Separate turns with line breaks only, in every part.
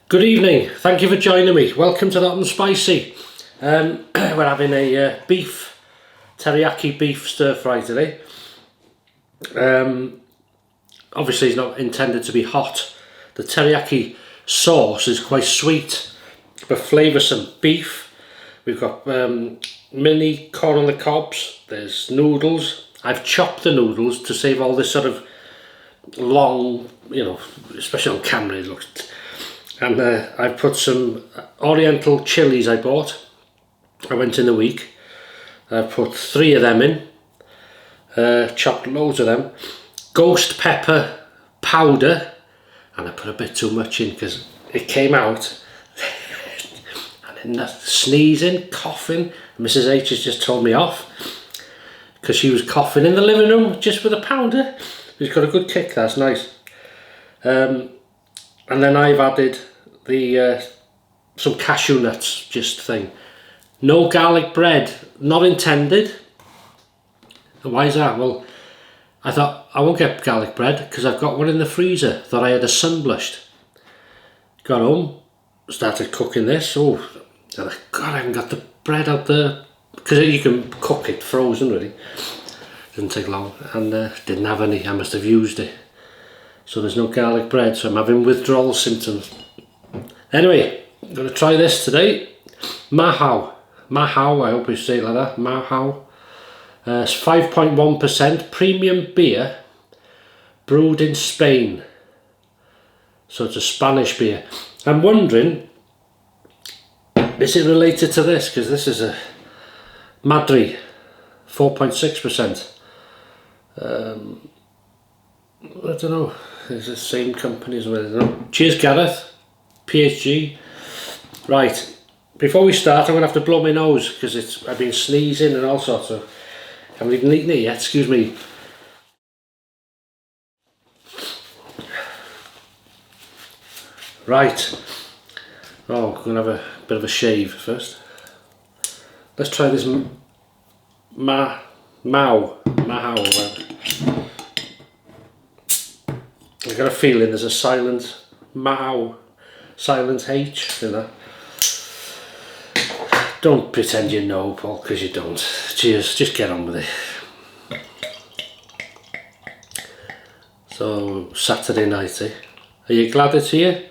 Good evening, thank you for joining me. Welcome to Hot and Spicy. We're having a beef, teriyaki beef stir fry today. Obviously it's not intended to be hot. The teriyaki sauce is quite sweet but flavoursome. Beef, we've got mini corn on the cobs, there's noodles. I've chopped the noodles to save all this sort of long, especially on camera it looks. And I've put some oriental chilies I bought. I went in the week. I put 3 of them in. Chopped loads of them. Ghost pepper powder. And I put a bit too much in because it came out. And then sneezing, coughing. Mrs H has just told me off. Because she was coughing in the living room just with the powder. She's got a good kick, that's nice. And then I've added the some cashew nuts, just thing. No garlic bread, not intended. And why is that? Well, I thought I won't get garlic bread because I've got one in the freezer. Thought I had a sunblushed. Got home, started cooking this. Oh, God, I haven't got the bread out there because you can cook it frozen really. Didn't take long, and didn't have any. I must have used it. So there's no garlic bread, so I'm having withdrawal symptoms. Anyway, I'm going to try this today. Mahou, I hope you say it like that, Mahou. It's 5.1% premium beer brewed in Spain. So it's a Spanish beer. I'm wondering, is it related to this? Because this is a Madri, 4.6%. I don't know, it's the same company as well, I don't know. Cheers Gareth, PHG. Right, before we start I'm going to have to blow my nose because I've been sneezing and all sorts of, I haven't even eaten it yet, excuse me. Right, oh, I'm going to have a bit of a shave first. Let's try this Mahou. I've got a feeling there's a silent Mahou, silent H in that. Don't pretend you know, Paul, because you don't. Cheers, just get on with it. So, Saturday night, eh? Are you glad it's here?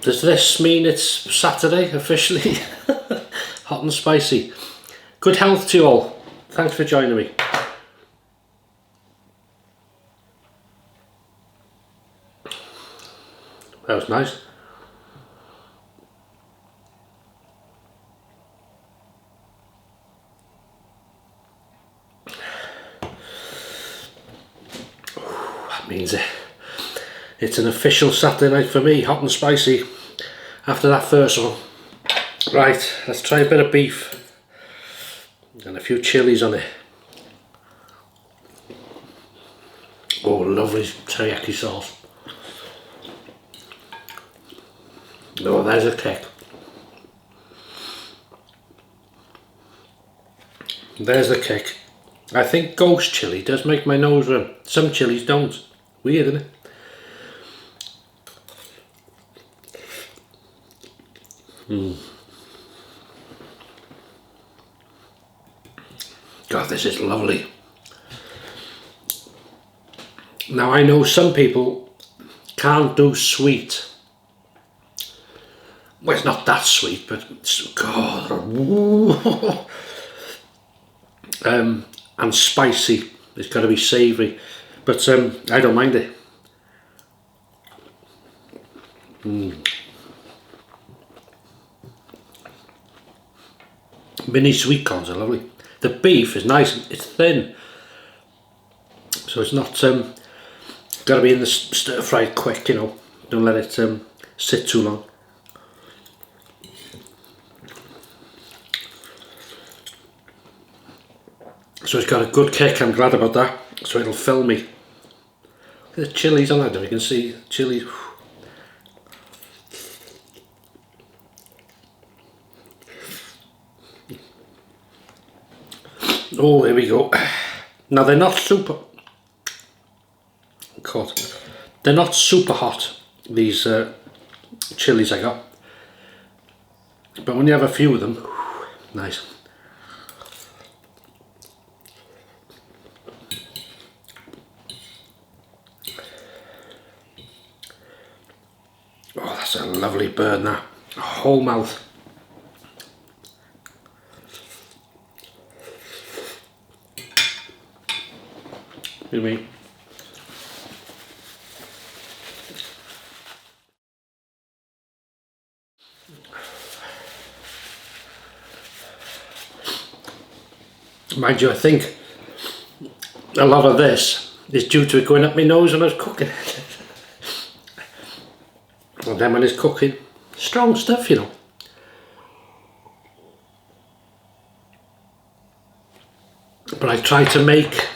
Does this mean it's Saturday, officially? Hot and spicy. Good health to you all. Thanks for joining me. That was nice. That means it's an official Saturday night for me, hot and spicy, after that first one. Right, let's try a bit of beef and a few chilies on it. Oh, lovely teriyaki sauce. Oh, there's a kick. There's the kick. I think ghost chili does make my nose run. Some chilies don't. Weird, isn't it? God, this is lovely. Now I know some people can't do sweet. Well, it's not that sweet, but God, and spicy. It's got to be savoury, but I don't mind it. Mini sweet corns are lovely. The beef is nice. It's thin, so it's not got to be in the stir fry quick. Don't let it sit too long. So it's got a good kick, I'm glad about that, so it'll fill me. Look at the chilies on that, if you can see chilies. Oh, here we go. Now they're not super, they're not super hot. these chilies I got. But when you have a few of them, nice. Oh, that's a lovely burn, that. Whole mouth. You mean? Mind you, I think a lot of this is due to it going up my nose when I was cooking. And then when it's cooking, strong stuff, you know. But I try to make,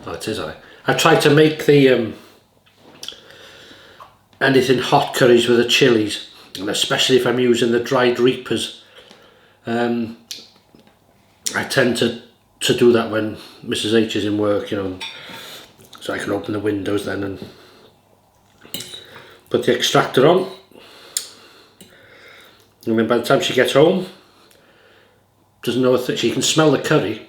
oh it is alright. I try to make the anything hot curries with the chilies, and especially if I'm using the dried reapers. I tend to do that when Mrs H is in work, you know, so I can open the windows then and put the extractor on, and then by the time she gets home, doesn't know that she can smell the curry.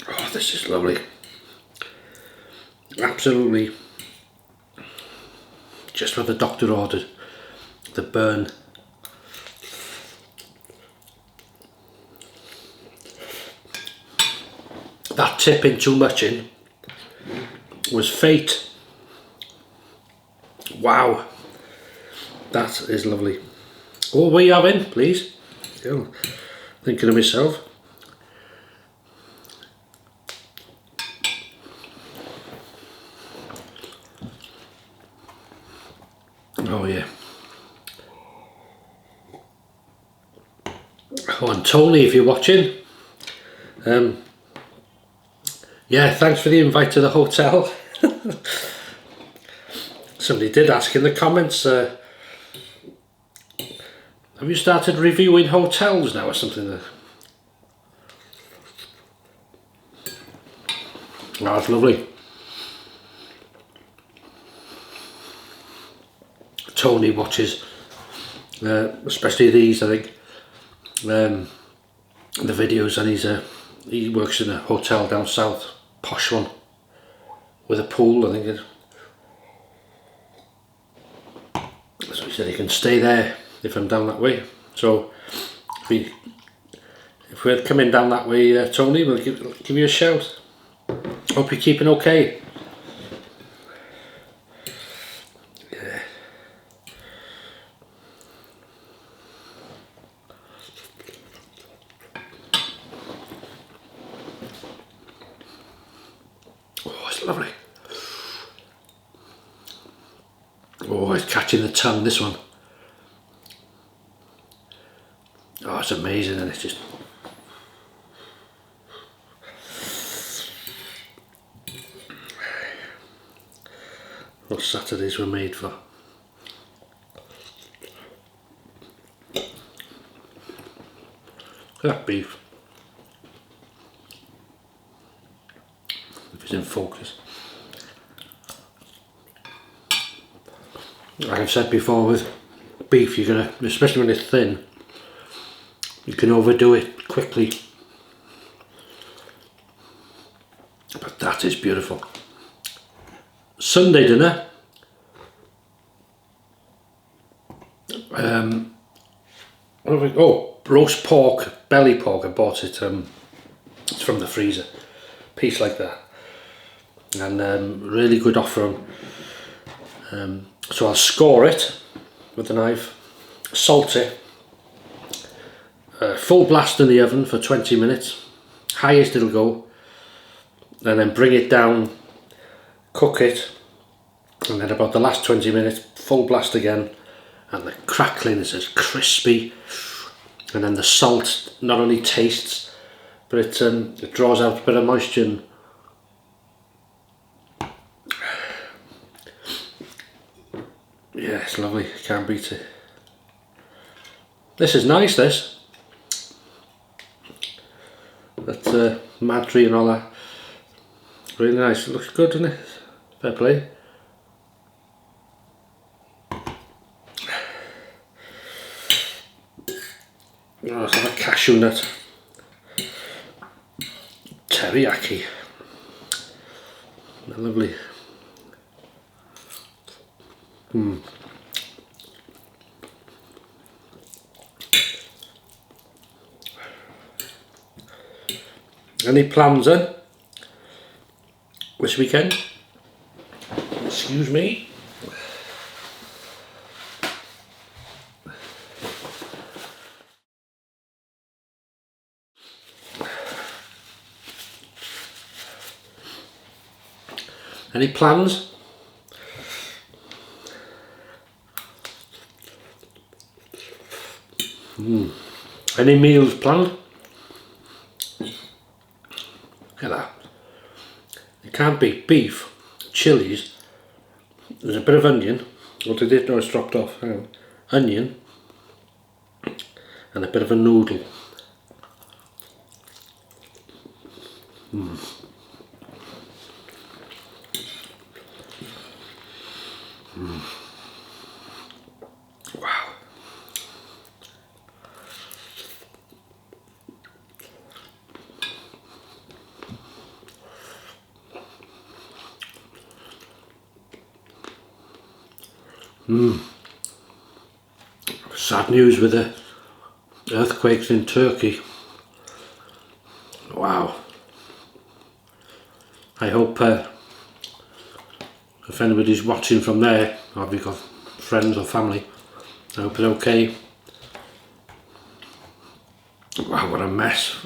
Oh, this is lovely. Absolutely just what the doctor ordered. The burn. That tipping too much in was fate. Wow, that is lovely. What were you having, please? Oh, thinking of myself. Oh yeah. Oh, and Tony, if you're watching, yeah, thanks for the invite to the hotel. Somebody did ask in the comments, have you started reviewing hotels now or something? Oh, it's lovely. Tony watches, especially these, I think, the videos, and he works in a hotel down south, posh one, with a pool, I think it is. So he said he can stay there if I'm down that way. So if we're coming down that way, Tony, we'll give you a shout. Hope you're keeping okay. Yeah. Oh, it's lovely. Oh, it's catching the tongue, this one. Oh, it's amazing, and it's just... what Saturdays were made for. Look at that beef. If it's in focus. Like I've said before, with beef, you're gonna, especially when it's thin, you can overdo it quickly. But that is beautiful. Sunday dinner. Oh, roast pork, belly pork. I bought it. It's from the freezer, piece like that, and really good offer on. So I'll score it with a knife, salt it, full blast in the oven for 20 minutes, highest it'll go, and then bring it down, cook it, and then about the last 20 minutes, full blast again, and the crackling is as crispy, and then the salt not only tastes, but it draws out a bit of moisture. And yeah, it's lovely, can't beat it. This is nice, this. at Madry and all that. Really nice. It looks good, doesn't it? Fair play. Oh, let's have a cashew nut. Teriyaki. Lovely. Any plans then? This weekend? Excuse me. Any plans? Any meals planned? Look at that. You can't beat beef, chilies, there's a bit of onion, what I did know it's dropped off, hang on. Onion, and a bit of a noodle. Wow. Sad news with the earthquakes in Turkey. Wow. I hope if anybody's watching from there, or if you've got friends or family, I hope they're okay. Wow, what a mess.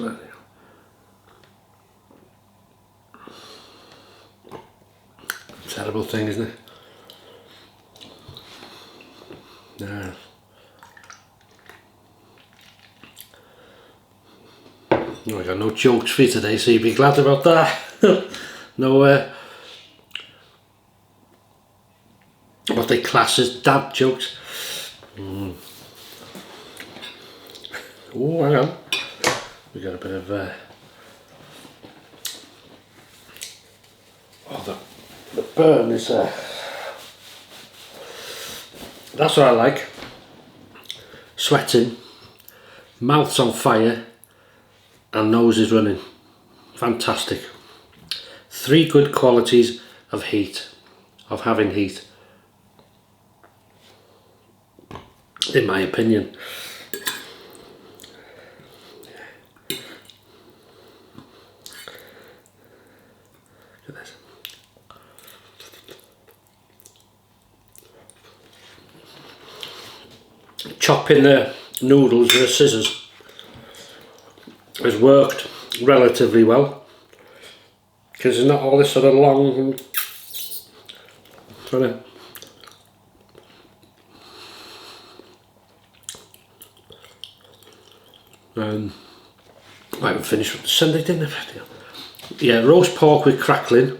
Terrible thing, isn't it? Yeah. Oh, I got no jokes for you today, so you'll be glad about that. No, what they class as dad jokes. Oh, hang on. We got a bit of oh, the burn is that's what I like. Sweating, mouth's on fire, and nose is running. Fantastic. 3 good qualities of heat, of having heat, in my opinion. Look at this. Chopping the noodles with the scissors has worked relatively well, because it's not all this sort of long sort of I haven't finished with the Sunday dinner. Yeah, roast pork with crackling,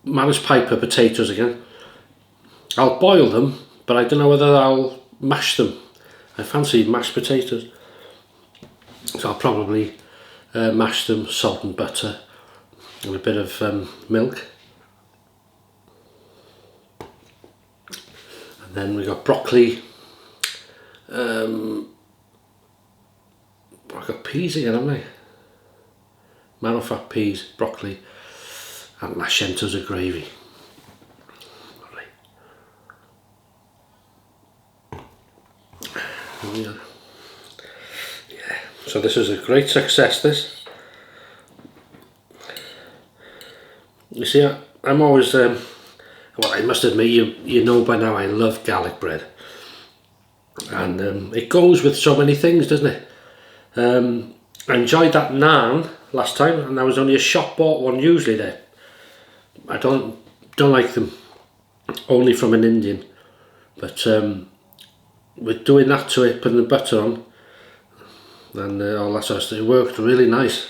Maris Piper potatoes again. I'll boil them, but I don't know whether I'll mash them. I fancy mashed potatoes, so I'll probably mash them, salt and butter, and a bit of milk. And then we got broccoli. I've got peas again, haven't I? Marrowfat peas, broccoli, and lashentas of gravy. Yeah. So this is a great success, this. You see, I'm always, well, I must admit, you know by now I love garlic bread. And it goes with so many things, doesn't it? I enjoyed that naan last time, and that was only a shop bought one usually there. I don't like them, only from an Indian. But with doing that to it, putting the butter on, and all that sort of stuff, it worked really nice.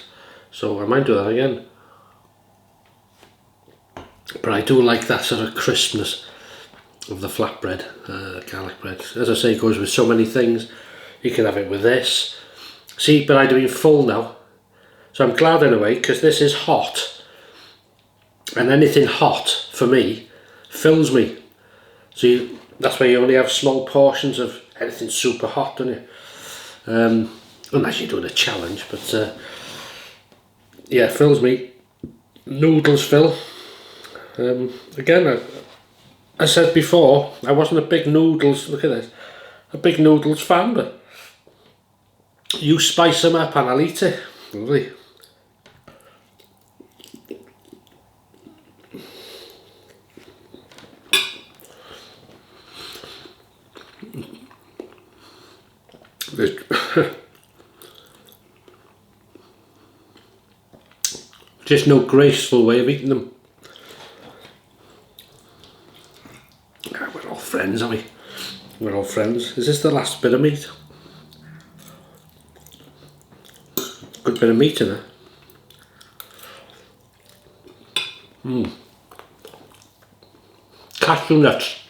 So I might do that again. But I do like that sort of crispness of the flatbread, garlic bread. As I say, it goes with so many things. You can have it with this. See, but I'm doing full now. So I'm glad in a way, because this is hot. And anything hot, for me, fills me. So that's why you only have small portions of anything super hot, don't you? Unless you're doing a challenge, but yeah, fills me. Noodles fill. Again, I said before, I wasn't a big noodles, look at this, a big noodles fan, but you spice them up and I'll eat it. Lovely. There's just no graceful way of eating them. We're all friends, aren't we? We're all friends. Is this the last bit of meat? Good bit of meat in there. Cashew nuts.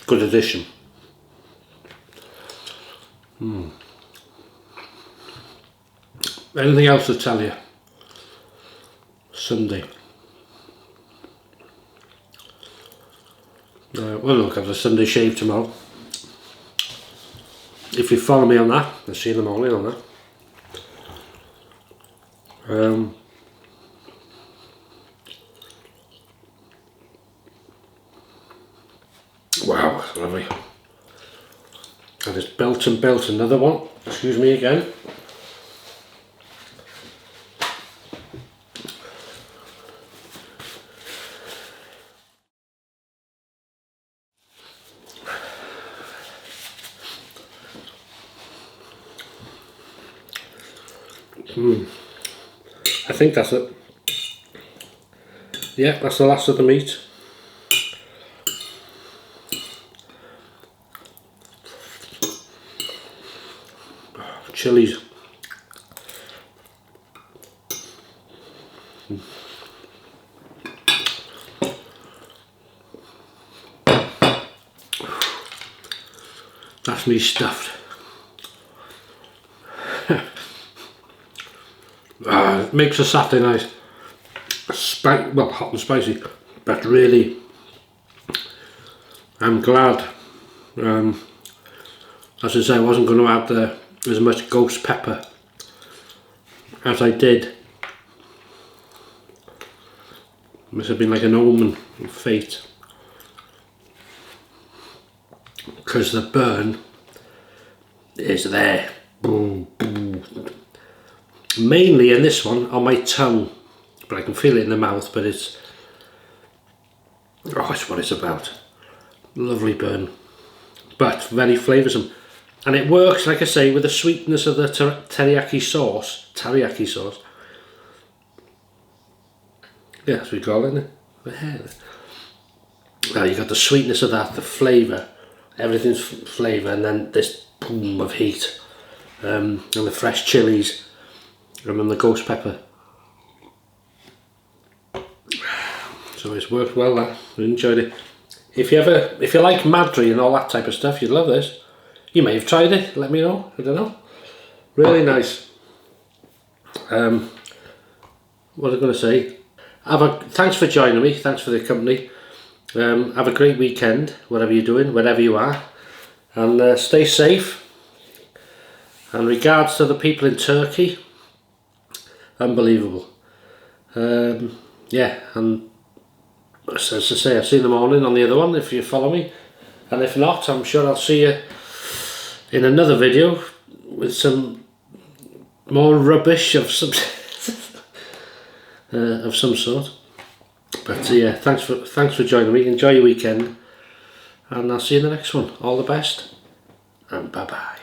Good addition. Anything else to tell you? Sunday. Well, look, I have a Sunday shave tomorrow. If you follow me on that, I'll see you in the morning on that. Wow, lovely. I just built another one. Excuse me again. I think that's it. Yeah, that's the last of the meat. Chilies. That's me stuffed. It makes a Saturday night well, hot and spicy, but really I'm glad. As I say, I wasn't going to add as much ghost pepper as I did. Must have been like an omen of fate, because the burn is there. Boom, boom. Mainly in this one on my tongue, but I can feel it in the mouth, but it's what it's about. Lovely burn, but very flavoursome, and it works, like I say, with the sweetness of the teriyaki sauce. Yeah, that's what we call it, isn't it? Now you got the sweetness of that, the flavour, everything's flavour, and then this boom of heat, and the fresh chilies, and then the ghost pepper. So it's worked well. That I enjoyed it. If you like Madri and all that type of stuff, you'd love this. You may have tried it. Let me know. I don't know. Really nice. What was I going to say? Thanks for joining me. Thanks for the company. Have a great weekend, whatever you're doing, wherever you are, and stay safe. And regards to the people in Turkey. Unbelievable. Yeah, and as I say, I'll see you in the morning on the other one if you follow me, and if not, I'm sure I'll see you in another video with some more rubbish of some of some sort. But yeah, thanks for joining me. Enjoy your weekend, and I'll see you in the next one. All the best, and bye bye.